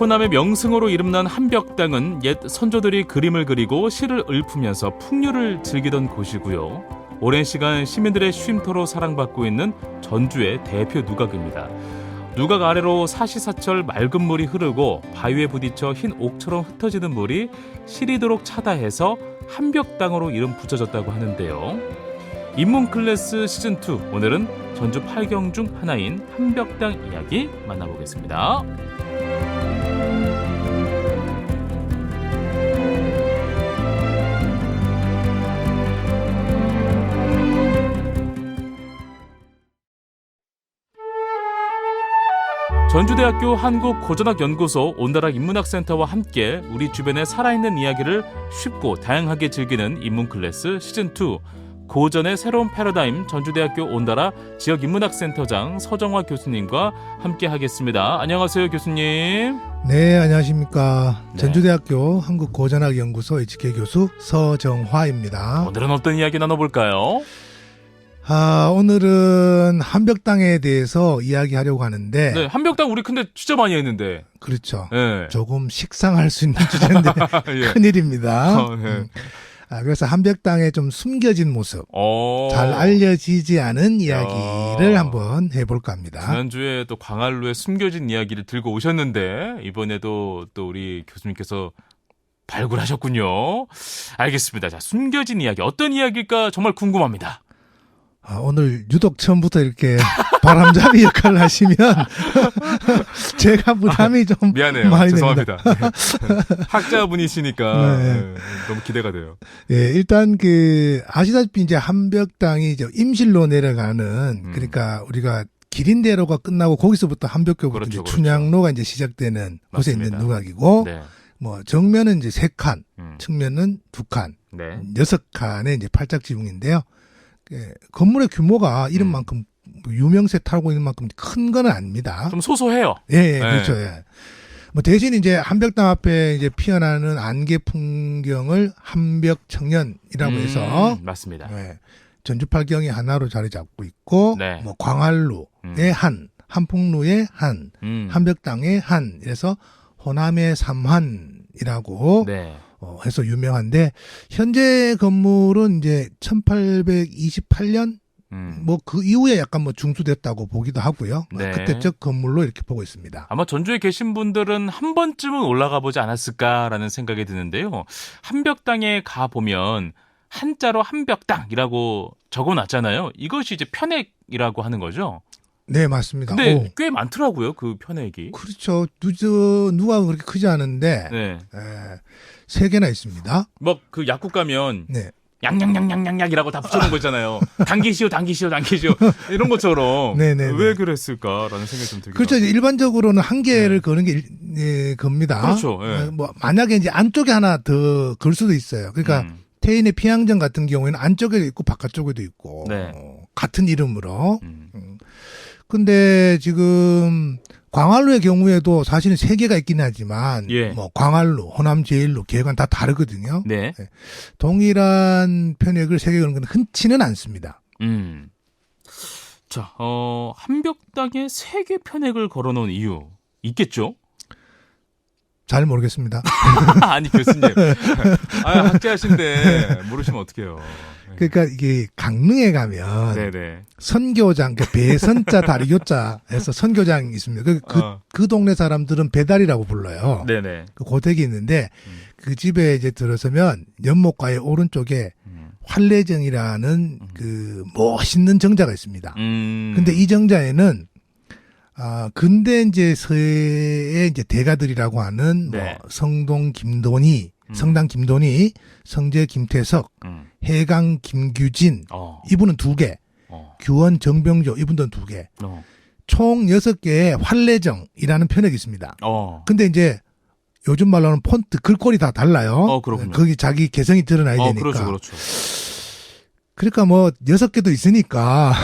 호남의 명승으로 이름난 한벽당은 옛 선조들이 그림을 그리고 시를 읊으면서 풍류를 즐기던 곳이고요. 오랜 시간 시민들의 쉼터로 사랑받고 있는 전주의 대표 누각입니다. 누각 아래로 사시사철 맑은 물이 흐르고 바위에 부딪혀 흰 옥처럼 흩어지는 물이 시리도록 차다해서 한벽당으로 이름 붙여졌다고 하는데요. 인문클래스 시즌2, 오늘은 전주 8경 중 하나인 한벽당 이야기 만나보겠습니다. 전주대학교 한국고전학연구소 온다락 인문학센터와 함께 우리 주변의 살아있는 이야기를 쉽고 다양하게 즐기는 인문클래스 시즌2, 고전의 새로운 패러다임 전주대학교 온다락 지역인문학센터장 서정화 교수님과 함께 하겠습니다. 안녕하세요, 교수님. 네, 안녕하십니까. 네. 전주대학교 한국고전학연구소 HK 교수 서정화입니다. 오늘은 어떤 이야기 나눠볼까요? 오늘은 한벽당에 대해서 이야기하려고 하는데, 네, 한벽당 우리 근데 진짜 많이 했는데. 그렇죠. 네. 조금 식상할 수 있는 주제인데 예. 큰일입니다. 네. 그래서 한벽당의 좀 숨겨진 모습, 잘 알려지지 않은 이야기를 한번 해볼까 합니다. 지난주에 또 광활루의 숨겨진 이야기를 들고 오셨는데 이번에도 또 우리 교수님께서 발굴하셨군요. 알겠습니다. 자, 숨겨진 이야기 어떤 이야기일까 정말 궁금합니다. 오늘 유독 처음부터 이렇게 바람잡이 역할을 하시면 제가 부담이 좀 미안해요. 많이 죄송합니다. 네. 학자분이시니까 네. 네, 너무 기대가 돼요. 예, 일단 아시다시피 이제 한벽당이 이제 임실로 내려가는 그러니까 우리가 기린대로가 끝나고 거기서부터 한벽교부터 그렇죠, 이제 그렇죠. 춘향로가 이제 시작되는 곳에 맞습니다. 있는 누각이고 네. 뭐 정면은 이제 3칸, 음. 측면은 2칸, 네. 6칸의 이제 팔짝 지붕인데요. 건물의 규모가 이름만큼 유명세 타고 있는 만큼 큰 거는 아닙니다. 좀 소소해요. 예, 그렇죠. 예. 뭐 대신 이제 한벽당 앞에 이제 피어나는 안개 풍경을 한벽청년이라고 해서 맞습니다. 예, 전주 8경이 하나로 자리 잡고 있고 네. 뭐 광활루의 한풍루의 한벽당의 한 이래서 호남의 삼한이라고 네. 해서 유명한데 현재 건물은 이제 1828년 뭐 그 이후에 약간 뭐 중수됐다고 보기도 하고요. 네. 그때적 건물로 이렇게 보고 있습니다. 아마 전주에 계신 분들은 한 번쯤은 올라가 보지 않았을까라는 생각이 드는데요. 한벽당에 가보면 한자로 한벽당이라고 적어놨잖아요. 이것이 이제 편액이라고 하는 거죠. 네, 맞습니다. 근데 꽤 많더라고요, 그 편액이. 그렇죠. 누가 그렇게 크지 않은데 네. 3개나 있습니다. 뭐 그 약국 가면 네. 양양양양양이라고 다 붙여놓은 거 있잖아요. 당기시오 이런 것처럼. 네네. 왜 그랬을까라는 생각이 좀 들기도 그렇죠. 하고. 이제 일반적으로는 한 개를 거는 게 겁니다. 그렇죠. 예. 뭐 만약에 이제 안쪽에 하나 더 걸 수도 있어요. 그러니까 태인의 피양정 같은 경우에는 안쪽에도 있고 바깥쪽에도 있고 네. 같은 이름으로. 근데 지금 광활루의 경우에도 사실은 3개가 있긴 하지만 예. 뭐 광활루, 호남 제일루, 계관 다 다르거든요. 네. 동일한 편액을 3개 거는 건 흔치는 않습니다. 자, 한벽당에 3개 편액을 걸어놓은 이유 있겠죠? 잘 모르겠습니다. 아니 교수님, 학자신데 모르시면 어떡해요. 그러니까 이게 강릉에 가면 네네. 선교장, 그러니까 배선자 다리교자에서 선교장이 있습니다. 그 동네 사람들은 배달이라고 불러요. 네네. 그 고택이 있는데 그 집에 이제 들어서면 연못가의 오른쪽에 활례정이라는 그 멋있는 정자가 있습니다. 근데 이 정자에는 근대 이제 서해의 이제 대가들이라고 하는 네. 뭐 성동 김돈이, 성당 김돈이, 성제 김태석, 해강 김규진 이분은 2개, 규원 정병조 이분들은 2개, 총 6개의 활례정이라는 편액이 있습니다. 근데 이제 요즘 말로는 폰트 글꼴이 다 달라요. 그렇군요. 거기 자기 개성이 드러나야 되니까. 그렇죠. 그러니까 뭐 6개도 있으니까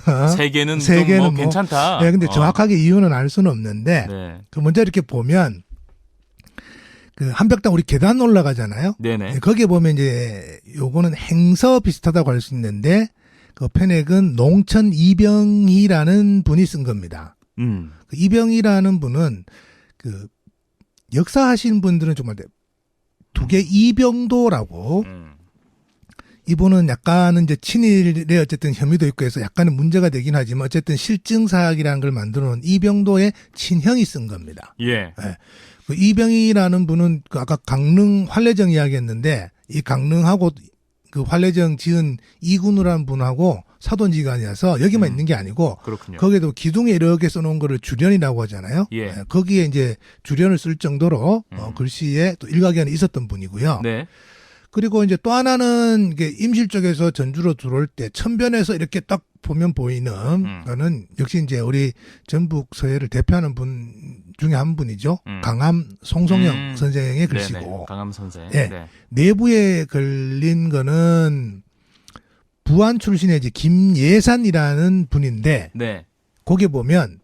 3개는 세 좀 개는 뭐 뭐, 괜찮다. 네, 근데 정확하게 이유는 알 수는 없는데 네. 그 먼저 이렇게 보면 그 한벽당 우리 계단 올라가잖아요. 네네. 거기에 보면 이제 요거는 행서 비슷하다고 할 수 있는데 그 편액은 농천 이병희라는 분이 쓴 겁니다. 그 이병희라는 분은 그 역사하신 분들은 정말 두 개 이병도라고 이분은 약간은 이제 친일의 어쨌든 혐의도 있고 해서 약간은 문제가 되긴 하지만 어쨌든 실증사학이라는 걸 만들어 놓은 이병도의 친형이 쓴 겁니다. 예. 네. 그 이병이라는 분은 그 아까 강릉 활례정 이야기했는데 이 강릉하고 그 활례정 지은 이군우라는 분하고 사돈지간이어서 여기만 있는 게 아니고 그렇군요. 거기에도 기둥에 이렇게 써놓은 거를 주련이라고 하잖아요. 예. 네. 거기에 이제 주련을 쓸 정도로 글씨에 또 일가견이 있었던 분이고요. 네. 그리고 이제 또 하나는 이게 임실 쪽에서 전주로 들어올 때 천변에서 이렇게 딱 보면 보이는 거는 역시 이제 우리 전북 서해를 대표하는 분 중에 한 분이죠. 강암 송송영 선생의 글씨고. 네네. 강암 선생. 네. 네. 내부에 걸린 거는 부안 출신의 이제 김예산이라는 분인데 네. 거기 보면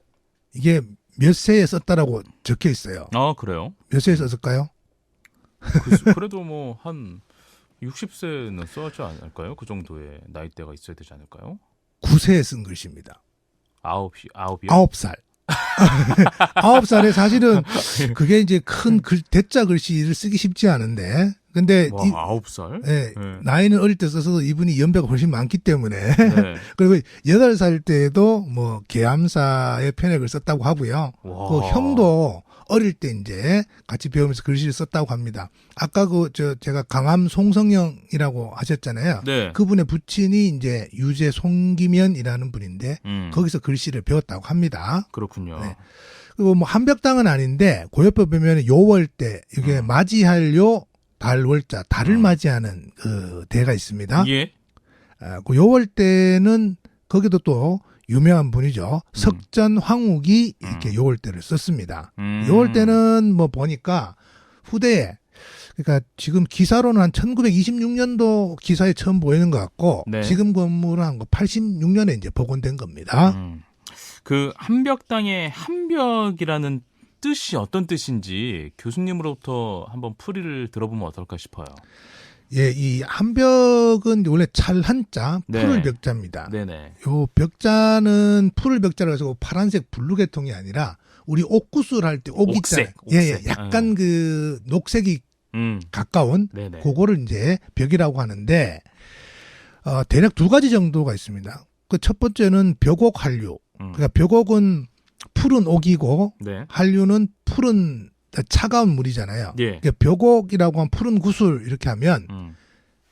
이게 몇 세에 썼다라고 적혀 있어요. 그래요? 몇 세에 썼을까요? 그래도 뭐 한 60세는 써야지 않을까요? 그 정도의 나이대가 있어야 되지 않을까요? 9세에 쓴 글씨입니다. 아홉이요? 9살. 9살에 사실은 그게 이제 큰 대자 글씨를 쓰기 쉽지 않은데 근데 와, 9살? 네. 나이는 어릴 때 써서 이분이 연배가 훨씬 많기 때문에 네. 그리고 8살 때에도 뭐 계암사의 편액을 썼다고 하고요. 그 형도 어릴 때 이제 같이 배우면서 글씨를 썼다고 합니다. 아까 제가 강암 송성영이라고 하셨잖아요. 네. 그분의 부친이 이제 유재 송기면이라는 분인데 거기서 글씨를 배웠다고 합니다. 그렇군요. 네. 그리고 뭐 한벽당은 아닌데 그 옆에 보면 요월대 이게 맞이할요 달월자 달을 맞이하는 그 대가 있습니다. 예. 그 요월대는 거기도 또 유명한 분이죠. 석전 황욱이 이렇게 요월대를 썼습니다. 요월대는 뭐 보니까 후대에 그러니까 지금 기사로는 한 1926년도 기사에 처음 보이는 것 같고 네. 지금 건물은 한 86년에 이제 복원된 겁니다. 그 한벽당의 한벽이라는 뜻이 어떤 뜻인지 교수님으로부터 한번 풀이를 들어보면 어떨까 싶어요. 예, 이 한벽은 원래 찰한자, 네. 푸를 벽자입니다. 네네. 요 벽자는 푸를 벽자라고 해서 파란색 블루계통이 아니라 우리 옥구슬 할 때 옥 있잖아요. 예, 약간 그 녹색이 가까운 네네. 그거를 이제 벽이라고 하는데 대략 두 가지 정도가 있습니다. 그 첫 번째는 벽옥 한류. 그러니까 벽옥은 푸른 옥이고 네. 한류는 푸른 차가운 물이잖아요. 예. 그러니까 벽옥이라고 하면 푸른 구슬 이렇게 하면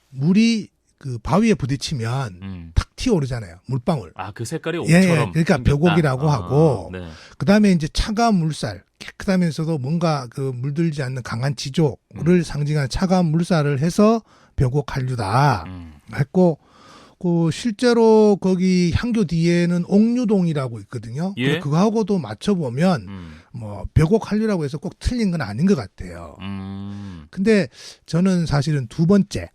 물이 그 바위에 부딪히면 탁 튀어오르잖아요. 물방울. 그 색깔이 예, 옥처럼. 그러니까 생겼다. 벽옥이라고 하고 네. 그다음에 이제 차가운 물살 깨끗하면서도 뭔가 그 물들지 않는 강한 지조를 상징하는 차가운 물살을 해서 벽옥 한류다 했고 그 실제로 거기 향교 뒤에는 옥류동이라고 있거든요. 예? 그거하고도 맞춰보면 뭐 벽옥 한류라고 해서 꼭 틀린 건 아닌 것 같아요. 근데 저는 사실은 두 번째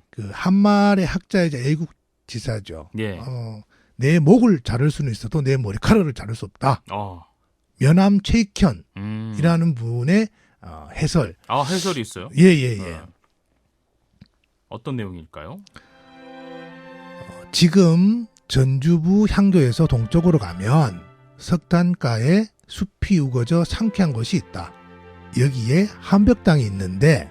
그 한말의 학자이자 애국 지사죠. 예. 내 목을 자를 수는 있어도 내 머리카락을 자를 수 없다. 면함 최익현이라는 분의 해설. 해설이 있어요? 예. 어떤 내용일까요? 지금 전주부 향교에서 동쪽으로 가면 석탄가에 숲이 우거져 상쾌한 곳이 있다. 여기에 한벽당이 있는데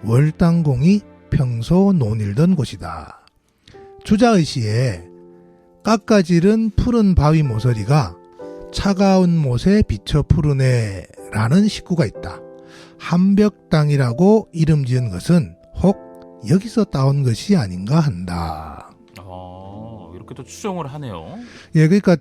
월당공이 평소 논일던 곳이다. 주자의시에 깎아지른 푸른 바위 모서리가 차가운 못에 비쳐 푸르네라는 식구가 있다. 한벽당이라고 이름 지은 것은 혹 여기서 따온 것이 아닌가 한다. 이렇게 또 추정을 하네요. 예, 그러니까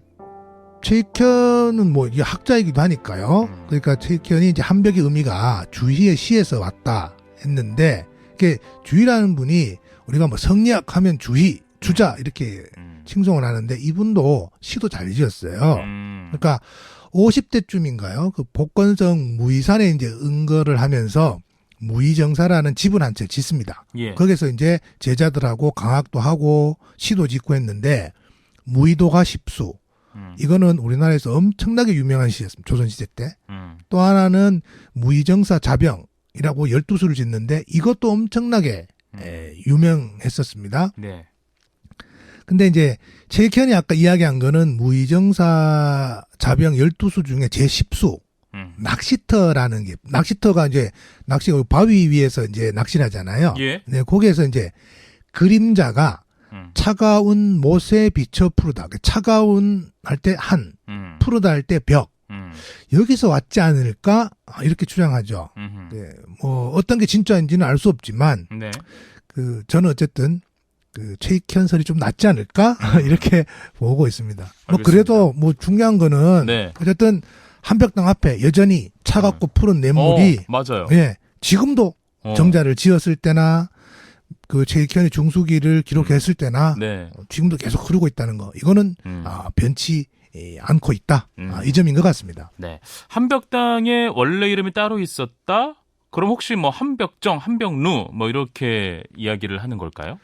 최익현은 뭐 이게 학자이기도 하니까요. 그러니까 최익현이 이제 한벽의 의미가 주희의 시에서 왔다 했는데, 이게 주희라는 분이 우리가 뭐 성리학 하면 주희, 주자 이렇게 칭송을 하는데 이분도 시도 잘 지었어요. 그러니까 50대쯤인가요? 그 복건성 무의산에 이제 은거를 하면서 무의정사라는 집을 한 채 짓습니다. 예. 거기서 이제 제자들하고 강학도 하고 시도 짓고 했는데 무의도가 십수. 이거는 우리나라에서 엄청나게 유명한 시였습니다. 조선시대 때. 또 하나는 무의정사 자병이라고 12수를 짓는데 이것도 엄청나게 유명했었습니다. 네. 근데 이제 최익현이 아까 이야기한 거는 무의정사 자병 12수 중에 제10수. 낚시터라는 게, 낚시터가 이제 낚시 바위 위에서 이제 낚시를 하잖아요. 예. 네, 거기에서 이제 그림자가 차가운 못에 비쳐 푸르다. 차가운 할 때 한, 푸르다 할 때 벽. 여기서 왔지 않을까? 이렇게 추정하죠. 네, 뭐 어떤 게 진짜인지는 알 수 없지만, 네. 저는 어쨌든 최익현설이 좀 낫지 않을까? 이렇게 보고 있습니다. 뭐 그래도 뭐 중요한 거는 네. 어쨌든 한벽당 앞에 여전히 차갑고 푸른 냇물이 맞아요. 예, 지금도 정자를 지었을 때나 최익현이 중수기를 기록했을 때나 네. 지금도 계속 흐르고 있다는 거. 이거는 변치 않고 있다. 이 점인 것 같습니다. 네. 한벽당의 원래 이름이 따로 있었다? 그럼 혹시 뭐 한벽정, 한벽루 뭐 이렇게 이야기를 하는 걸까요?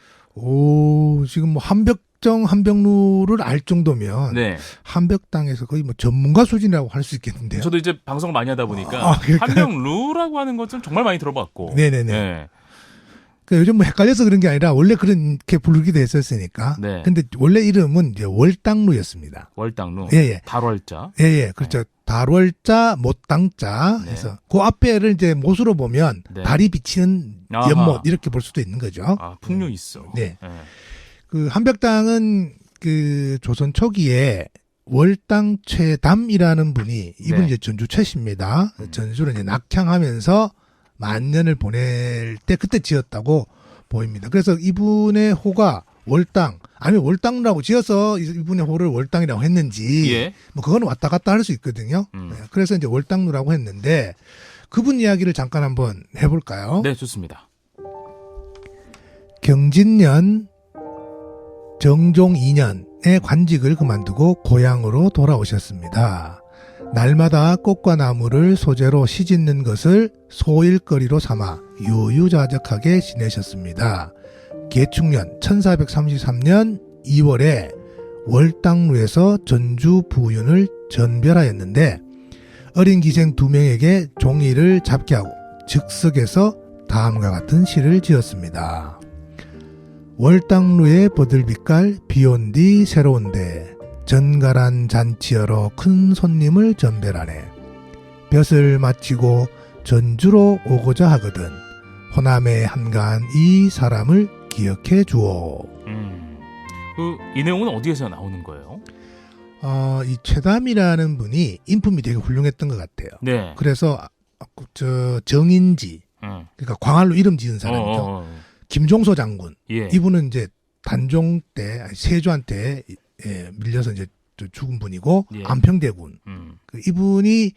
지금 뭐 한벽정, 한벽루를 알 정도면 네. 한벽당에서 거의 뭐 전문가 수준이라고 할 수 있겠는데요. 저도 이제 방송을 많이 하다 보니까 한벽루라고 하는 것은 정말 많이 들어봤고. 네네네. 네. 요즘 뭐 헷갈려서 그런 게 아니라 원래 그렇게 부르기도 했었으니까. 네. 근데 원래 이름은 이제 월당루였습니다. 월당루. 예. 달월자. 예. 그렇죠. 네. 달월자, 못당자 네. 해서 그 앞에를 이제 못으로 보면 네. 달이 비치는 연못 이렇게 볼 수도 있는 거죠. 풍류 있어. 네. 한벽당은 조선 초기에 월당 최담이라는 분이 이분이 이제 전주 최씨입니다. 전주를 이제 낙향하면서 만년을 보낼 때 그때 지었다고 보입니다. 그래서 이분의 호가 월당, 아니면 월당이라고 지어서 이분의 호를 월당이라고 했는지, 예. 뭐 그거는 왔다 갔다 할 수 있거든요. 네, 그래서 이제 월당루라고 했는데, 그분 이야기를 잠깐 한번 해볼까요? 네, 좋습니다. 경진년 정종 2년에 관직을 그만두고 고향으로 돌아오셨습니다. 날마다 꽃과 나무를 소재로 시짓는 것을 소일거리로 삼아 유유자적하게 지내셨습니다. 개축년 1433년 2월에 월당루에서 전주 부윤을 전별하였는데 어린 기생 2명에게 종이를 잡게 하고 즉석에서 다음과 같은 시를 지었습니다. 월당루의 버들빛깔 비온 뒤 새로운데 전갈한 잔치여러 큰 손님을 전별하네. 볕을 마치고 전주로 오고자 하거든 호남의 한가한 이 사람을 기억해 주오. 이 내용은 어디에서 나오는 거예요? 이 최담이라는 분이 인품이 되게 훌륭했던 것 같아요. 네. 그래서 정인지, 그러니까 광활로 이름 지은 사람이죠. 김종서 장군. 예. 이분은 이제 단종 때 세조한테 밀려서 이제 죽은 분이고 예. 안평대군. 이분이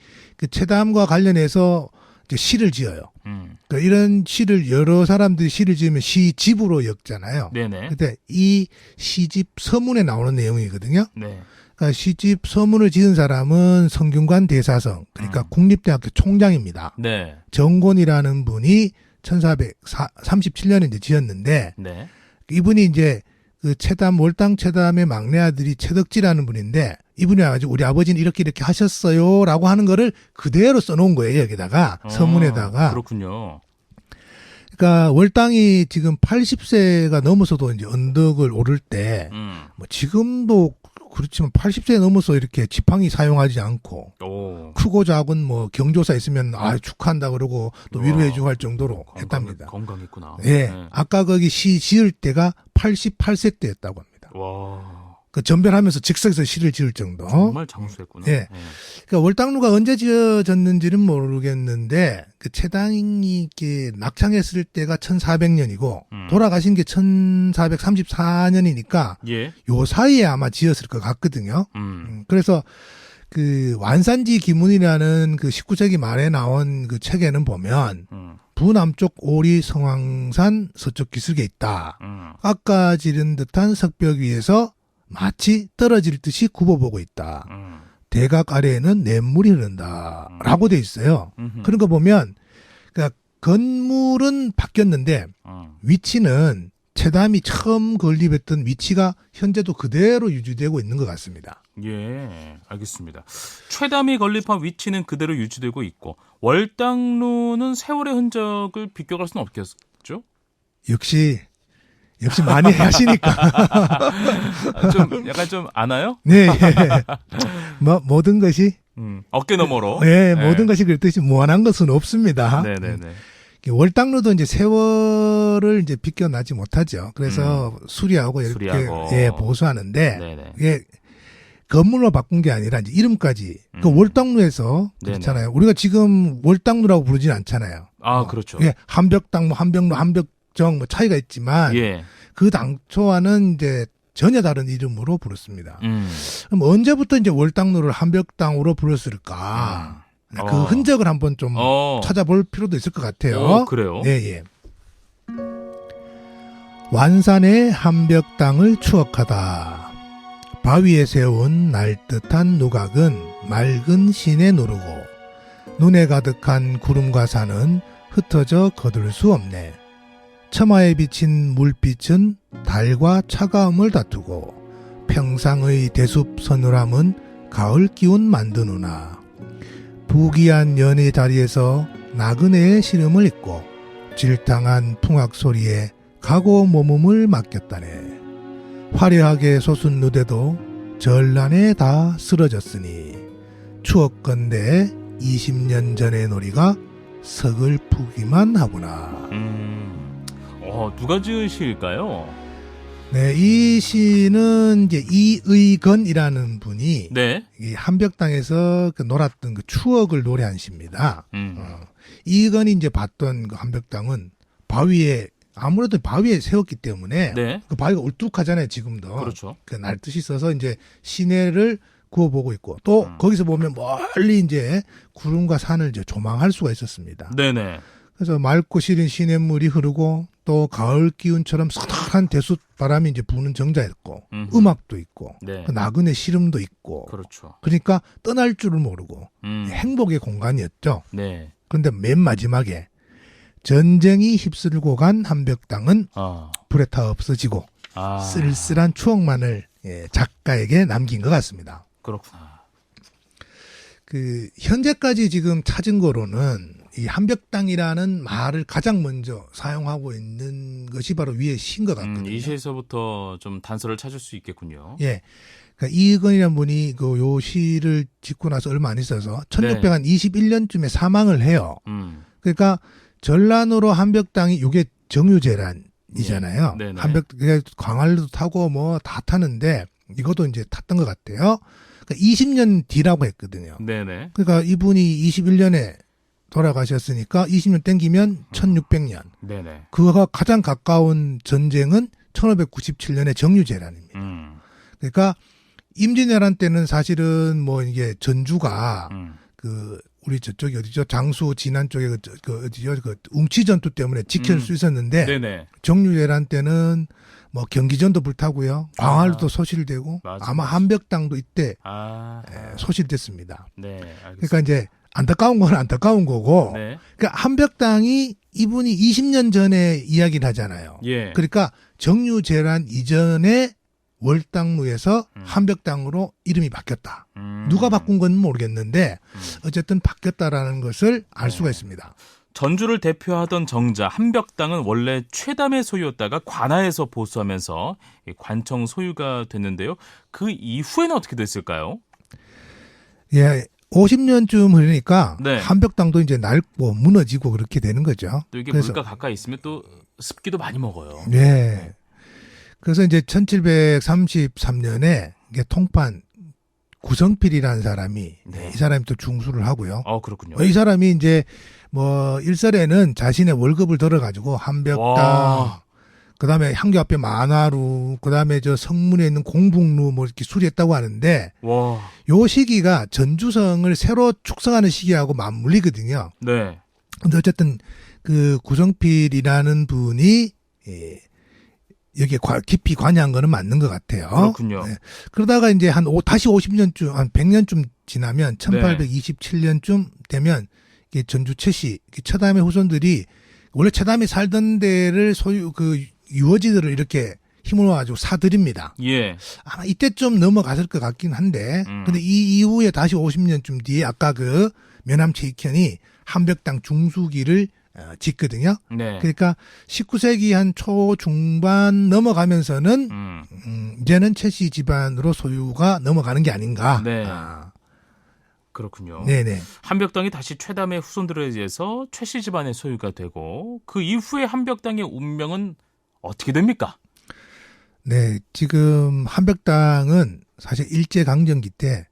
최담과 관련해서 이제 시를 지어요. 그러니까 이런 시를 여러 사람들이 시를 지으면 시집으로 엮잖아요. 네네. 근데 이 시집 서문에 나오는 내용이거든요. 네. 그러니까 시집 서문을 지은 사람은 성균관 대사성, 그러니까 국립대학교 총장입니다. 네. 정곤이라는 분이 1437년에 이제 지었는데, 네. 이분이 이제 최담, 월당 최담의 막내 아들이 최덕지라는 분인데, 이분이 와가지고 우리 아버지는 이렇게 하셨어요 라고 하는 거를 그대로 써놓은 거예요, 여기다가. 서문에다가. 그렇군요. 그러니까 월당이 지금 80세가 넘어서도 이제 언덕을 오를 때, 뭐 지금도 그렇지만 80세 넘어서 이렇게 지팡이 사용하지 않고 크고 작은 뭐 경조사 있으면 축하한다 그러고 또 위로해주고 할 정도로 했답니다. 건강했구나. 예, 네. 아까 거기 시 지을 때가 88세 때였다고 합니다. 와. 전별하면서 즉석에서 시를 지을 정도. 정말 장수했구나. 예. 그러니까 월당루가 언제 지어졌는지는 모르겠는데 최당이 이렇게 낙창했을 때가 1400년이고 돌아가신 게 1434년이니까 예. 요 사이에 아마 지었을 것 같거든요. 그래서 완산지 기문이라는 19세기 말에 나온 그 책에는 보면 부남쪽 오리 성황산 서쪽 기슭에 있다. 아까 지른 듯한 석벽 위에서 마치 떨어질 듯이 굽어보고 있다. 대각 아래에는 냇물이 흐른다. 라고 돼 있어요. 그런 거 보면, 그러니까 건물은 바뀌었는데, 위치는 최담이 처음 건립했던 위치가 현재도 그대로 유지되고 있는 것 같습니다. 예, 알겠습니다. 최담이 건립한 위치는 그대로 유지되고 있고, 월당루는 세월의 흔적을 비껴갈 수는 없겠죠? 역시 많이 하시니까. 좀 약간 좀 아나요? 네. 모든 것이 어깨 너머로. 예, 모든 것이 그렇듯이 무한한 것은 없습니다. 네네네. 월당루도 이제 세월을 이제 비껴나지 못하죠. 그래서 수리하고 이렇게 예, 보수하는데 네네. 이게 건물로 바꾼 게 아니라 이제 이름까지 그 월당루에서 그렇잖아요. 우리가 지금 월당루라고 부르진 않잖아요. 아, 그렇죠. 예, 한벽당, 뭐 한벽루, 한벽정 뭐 차이가 있지만 예. 그 당초와는 이제 전혀 다른 이름으로 부르습니다. 그럼 언제부터 이제 월당루를 한벽당으로 불렀을까? 그 흔적을 한번 좀 찾아볼 필요도 있을 것 같아요. 그래요? 예, 예. 완산의 한벽당을 추억하다. 바위에 세운 날듯한 누각은 맑은 신에 누르고 눈에 가득한 구름과 산은 흩어져 거둘 수 없네. 처마에 비친 물빛은 달과 차가움을 다투고 평상의 대숲 서늘함은 가을 기운 만드누나. 부귀한 연의 자리에서 나그네의 시름을 잊고 질탕한 풍악 소리에 각오 몸음을 맡겼다네. 화려하게 솟은 누대도 전란에 다 쓰러졌으니 추억건대 20년 전의 놀이가 서글프기만 하구나. 누가 지은 시일까요? 네, 이 시는 이제 이의건이라는 분이 네. 이 한벽당에서 그 놀았던 그 추억을 노래한 시입니다. 이의건이 이제 봤던 그 한벽당은 바위에 아무래도 바위에 세웠기 때문에 네. 그 바위가 울뚝하잖아요, 지금도. 그렇죠. 그 날듯이 써서 이제 시내를 구워보고 있고 또 거기서 보면 멀리 이제 구름과 산을 이제 조망할 수가 있었습니다. 네네. 그래서 맑고 시린 시냇물이 흐르고 또 가을 기운처럼 서늘한 대숲 바람이 이제 부는 정자였고 음악도 있고 네. 그 나그네 시름도 있고 그렇죠. 그러니까 떠날 줄을 모르고 행복의 공간이었죠. 네. 그런데 맨 마지막에 전쟁이 휩쓸고 간 한벽당은 불에 타 없어지고 쓸쓸한 추억만을 작가에게 남긴 것 같습니다. 그렇구나. 그 현재까지 지금 찾은 거로는 이 한벽당이라는 말을 가장 먼저 사용하고 있는 것이 바로 위에 시인 것 같거든요. 이 시에서부터 좀 단서를 찾을 수 있겠군요. 예. 그러니까 이의건이라는 분이 그 요 시를 짓고 나서 얼마 안 있어서 1621년쯤에 사망을 해요. 그러니까 전란으로 한벽당이 요게 정유재란이잖아요. 네. 한벽 광활도 타고 뭐 다 타는데 이것도 이제 탔던 것 같아요. 그러니까 20년 뒤라고 했거든요. 네네. 그러니까 이분이 21년에 돌아가셨으니까 20년 땡기면 1600년. 네네. 그거가 가장 가까운 전쟁은 1597년의 정유재란입니다. 그러니까 임진왜란 때는 사실은 뭐 이게 전주가 그 우리 저쪽이 어디죠? 장수 진안 쪽에 그 어디죠? 그 웅치전투 때문에 지킬 수 있었는데 네네. 정유재란 때는 뭐 경기전도 불타고요. 광활도 소실되고 아마 한벽당도 이때 소실됐습니다. 네, 알겠습니다. 그러니까 이제 안타까운 건 안타까운 거고 네. 그러니까 한벽당이 이분이 20년 전에 이야기를 하잖아요. 예. 그러니까 정유재란 이전에 월당루에서 한벽당으로 이름이 바뀌었다. 누가 바꾼 건 모르겠는데 어쨌든 바뀌었다라는 것을 알 수가 있습니다. 전주를 대표하던 정자 한벽당은 원래 최담의 소유였다가 관하에서 보수하면서 관청 소유가 됐는데요. 그 이후에는 어떻게 됐을까요? 예, 50년쯤 흐르니까 네. 한벽당도 이제 낡고 무너지고 그렇게 되는 거죠. 또 이게 물가 가까이 있으면 또 습기도 많이 먹어요. 네. 그래서 이제 1733년에 이게 통판 구성필이라는 사람이 이 사람이 또 중수를 하고요. 그렇군요. 이 사람이 이제 뭐 일설에는 자신의 월급을 들어가지고 한벽당, 그다음에 향교 앞에 만화루, 그다음에 저 성문에 있는 공북루 뭐 이렇게 수리했다고 하는데 요 시기가 전주성을 새로 축성하는 시기하고 맞물리거든요. 네. 근데 어쨌든 그 구성필이라는 분이 여기에 깊이 관여한 거는 맞는 것 같아요. 그렇군요. 네. 그러다가 이제 다시 50년쯤, 한 100년쯤 지나면 1827년쯤 되면 이게 전주 최씨, 최담의 후손들이 원래 최담이 살던 데를 유어지들을 이렇게 힘을 모아가지고 사들입니다. 예. 아마 이때쯤 넘어갔을 것 같긴 한데, 근데 이 이후에 다시 50년쯤 뒤에 아까 그 면함 최익현이 한벽당 중수기를 짓거든요. 네. 그러니까 19세기 한 초중반 넘어가면서는 이제는 최씨 집안으로 소유가 넘어가는 게 아닌가. 네. 그렇군요. 네네. 한벽당이 다시 최담의 후손들에 의해서 최씨 집안의 소유가 되고 그 이후에 한벽당의 운명은 어떻게 됩니까? 네, 지금 한벽당은 사실 일제강점기 때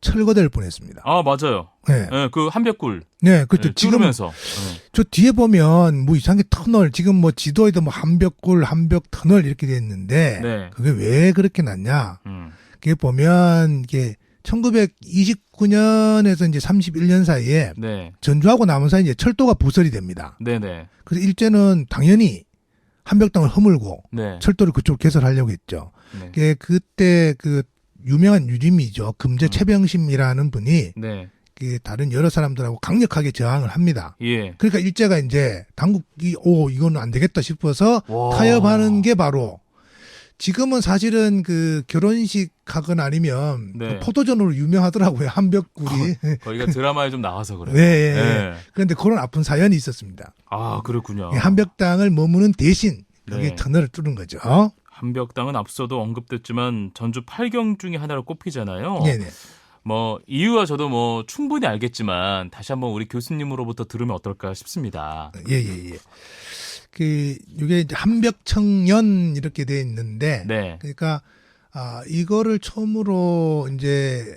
철거될 뻔했습니다. 아, 맞아요. 네, 네, 그 한벽굴. 네, 그렇죠. 네, 지금 뚫으면서. 저 뒤에 보면 뭐 이상하게 터널, 지금 뭐 지도에도 뭐 한벽굴, 한벽터널 이렇게 돼 있는데 네. 그게 왜 그렇게 났냐? 음. 그게 보면 이게 1929년에서 이제 31년 사이에 네. 전주하고 남원 사이 이제 철도가 부설이 됩니다. 네네. 그래서 일제는 당연히 한벽당을 허물고 네. 철도를 그쪽으로 개설하려고 했죠. 네. 그때 그 유명한 유림이죠. 금제 최병심이라는 분이 네. 그 다른 여러 사람들하고 강력하게 저항을 합니다. 예. 그러니까 일제가 이제 당국이 이거는 안 되겠다 싶어서 와. 타협하는 게 바로 지금은 사실은 그 결혼식 하거나 아니면 네. 그 포도전으로 유명하더라고요. 한벽굴이. 거기가 드라마에 좀 나와서 그래요. 네. 네. 그런데 그런 아픈 사연이 있었습니다. 아, 그렇군요. 한벽당을 머무는 대신 여기 네. 터널을 뚫은 거죠. 한벽당은 앞서도 언급됐지만 전주 8경 중에 하나로 꼽히잖아요. 네네. 뭐 이유와 저도 뭐 충분히 알겠지만 다시 한번 우리 교수님으로부터 들으면 어떨까 싶습니다. 예. 이게 이제 한벽청년 이렇게 돼 있는데, 네. 그러니까, 이거를 처음으로 이제,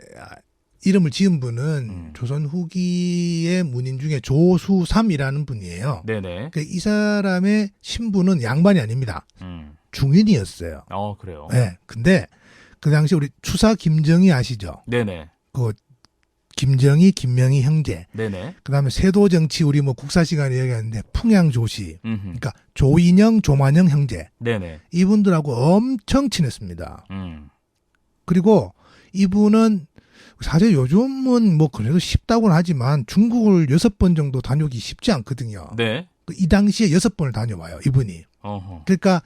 이름을 지은 분은 조선 후기의 문인 중에 조수삼이라는 분이에요. 네네. 이 사람의 신부는 양반이 아닙니다. 중인이었어요. 그래요. 네. 근데 그 당시 우리 추사 김정희 아시죠? 네네. 그 김정희, 김명희 형제. 네네. 그다음에 세도 정치 우리 뭐 국사 시간에 얘기하는데 풍양조씨. 음흠. 그러니까 조인영, 조만영 형제. 네네. 이분들하고 엄청 친했습니다. 음. 그리고 이분은 사실 요즘은 뭐 그래도 쉽다고는 하지만 중국을 6번 정도 다녀오기 쉽지 않거든요. 네. 이 당시에 6번을 다녀와요, 이분이. 어허. 그러니까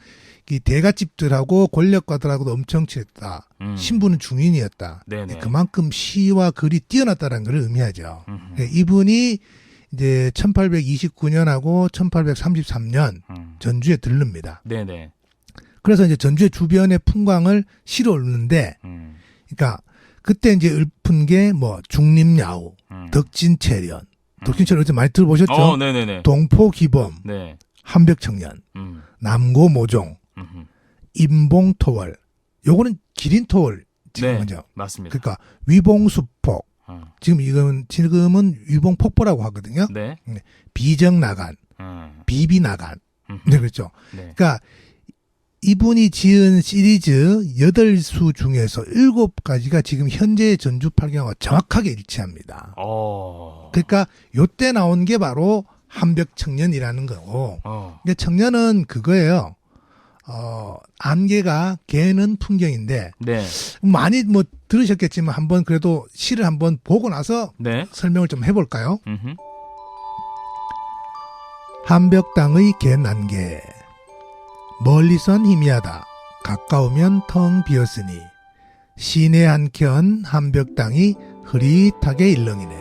이 대가집들하고 권력가들하고도 엄청 친했다. 신부는 중인이었다. 네네. 그만큼 시와 글이 뛰어났다는 걸 의미하죠. 이분이 이제 1829년하고 1833년 전주에 들릅니다. 네네. 그래서 이제 전주의 주변의 풍광을 실어 읊는데, 그러니까 그때 이제 읊은 게 뭐 중림야후, 덕진채련, 덕진채련 어제 많이 들어보셨죠? 네네네. 동포기범, 네. 한벽청년, 남고모종, 임봉토월, 요거는 기린토월 지금 네, 먼저. 맞습니다. 그러니까 위봉수폭, 지금은 위봉폭포라고 하거든요. 네. 비정나간, 비비나간, 네 그렇죠. 네. 그러니까 이분이 지은 시리즈 8수 중에서 7가지가 지금 현재의 전주 팔경과 정확하게 일치합니다. 그러니까 요때 나온 게 바로 한벽청년이라는 거고. 근데 청년은 그거예요. 안개가 개는 풍경인데. 네. 많이 뭐 들으셨겠지만 한번 그래도 시를 한번 보고 나서 네. 설명을 좀 해볼까요? 한벽당의 갠안개. 멀리선 희미하다. 가까우면 텅 비었으니 시내 한켠 한벽당이 흐릿하게 일렁이네.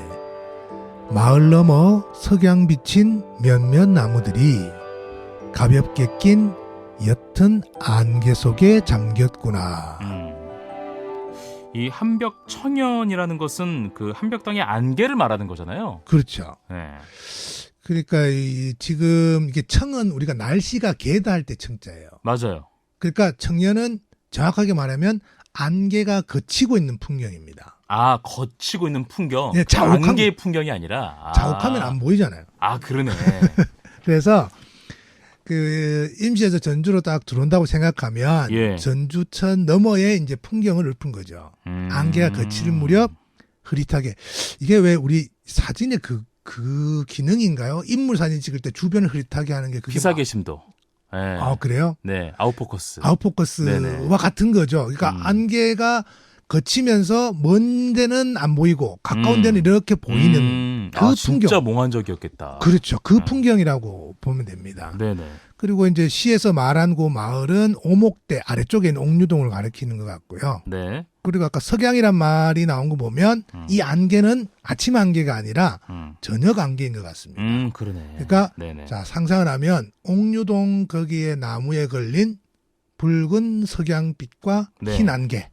마을 너머 석양 비친 몇몇 나무들이 가볍게 낀 옅은 안개 속에 잠겼구나. 이 한벽청년이라는 것은 그 한벽당의 안개를 말하는 거잖아요. 그렇죠. 네. 그러니까 지금 이게 청은 우리가 날씨가 개다 할 때 청자예요. 맞아요. 그러니까 청년은 정확하게 말하면 안개가 걷히고 있는 풍경입니다. 아, 걷히고 있는 풍경. 네, 안개의 풍경이 아니라. 자욱하면 안 보이잖아요. 아, 그러네. 그래서 그 임시에서 전주로 딱 들어온다고 생각하면 예. 전주천 너머에 이제 풍경을 읊은 거죠. 안개가 거칠 무렵 흐릿하게. 이게 왜 우리 사진에 그 기능인가요? 인물 사진 찍을 때 주변을 흐릿하게 하는 게 그게 피사계심도. 네. 아, 그래요? 네, 아웃포커스. 아웃포커스와 네네. 같은 거죠. 그러니까 안개가 거치면서 먼 데는 안 보이고 가까운 데는 이렇게 보이는 그 풍경. 진짜 몽환적이었겠다. 그렇죠. 그 풍경이라고 보면 됩니다. 네네. 그리고 이제 시에서 말한 그 마을은 오목대 아래쪽에 있는 옥류동을 가리키는 것 같고요. 네. 그리고 아까 석양이란 말이 나온 거 보면 이 안개는 아침 안개가 아니라 저녁 안개인 것 같습니다. 그러네. 그러니까 네네. 자 상상을 하면 옥류동 거기에 나무에 걸린 붉은 석양빛과 네. 흰 안개.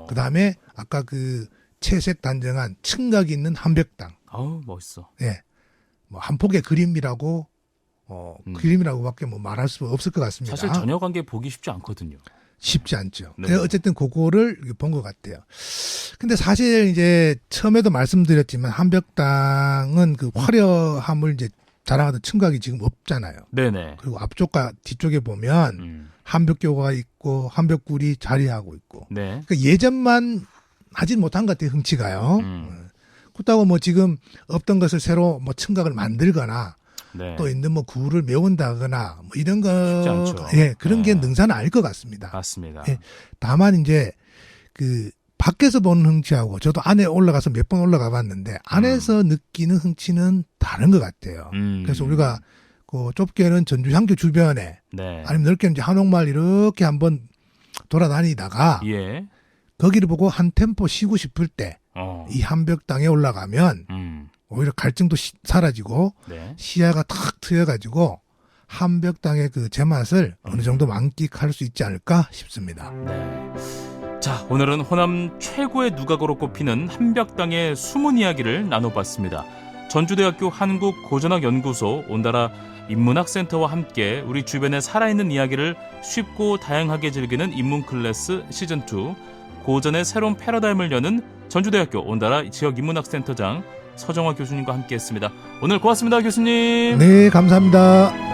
그 다음에 아까 그 채색 단정한 층각이 있는 한벽당. 아우 멋있어. 예, 뭐 한 폭의 그림이라고 그림이라고밖에 뭐 말할 수 없을 것 같습니다. 사실 전혀 관계 보기 쉽지 않거든요. 쉽지 않죠. 네. 어쨌든 그거를 본 것 같아요. 근데 사실 이제 처음에도 말씀드렸지만 한벽당은 그 화려함을 이제 자랑하던 층각이 지금 없잖아요. 네네. 그리고 앞쪽과 뒤쪽에 보면 한벽교가 있고 한벽굴이 자리하고 있고. 네. 그러니까 예전만 하진 못한 것 같아요. 흥치가요. 그렇다고 뭐 지금 없던 것을 새로 뭐 층각을 만들거나 네. 또 있는 뭐 구를 메운다거나 뭐 이런 거, 쉽지 않죠. 예, 그런 게 네. 능사는 아닐 것 같습니다. 맞습니다. 예, 다만 이제 그 밖에서 보는 흥치하고 저도 안에 올라가서 몇 번 올라가 봤는데 안에서 느끼는 흥치는 다른 것 같아요. 그래서 우리가 그 좁게는 전주 향교 주변에 네. 아니면 넓게는 이제 한옥마을 이렇게 한번 돌아다니다가 예. 거기를 보고 한 템포 쉬고 싶을 때 이 한벽당에 올라가면 오히려 갈증도 사라지고 네. 시야가 탁 트여가지고 한벽당의 그 제맛을 어느 정도 만끽할 수 있지 않을까 싶습니다. 네. 자, 오늘은 호남 최고의 누각으로 꼽히는 한벽당의 숨은 이야기를 나눠봤습니다. 전주대학교 한국고전학연구소 온다라 인문학센터와 함께 우리 주변에 살아있는 이야기를 쉽고 다양하게 즐기는 인문 클래스 시즌2 고전의 새로운 패러다임을 여는 전주대학교 온다라 지역인문학센터장 서정화 교수님과 함께했습니다. 오늘 고맙습니다, 교수님. 네, 감사합니다.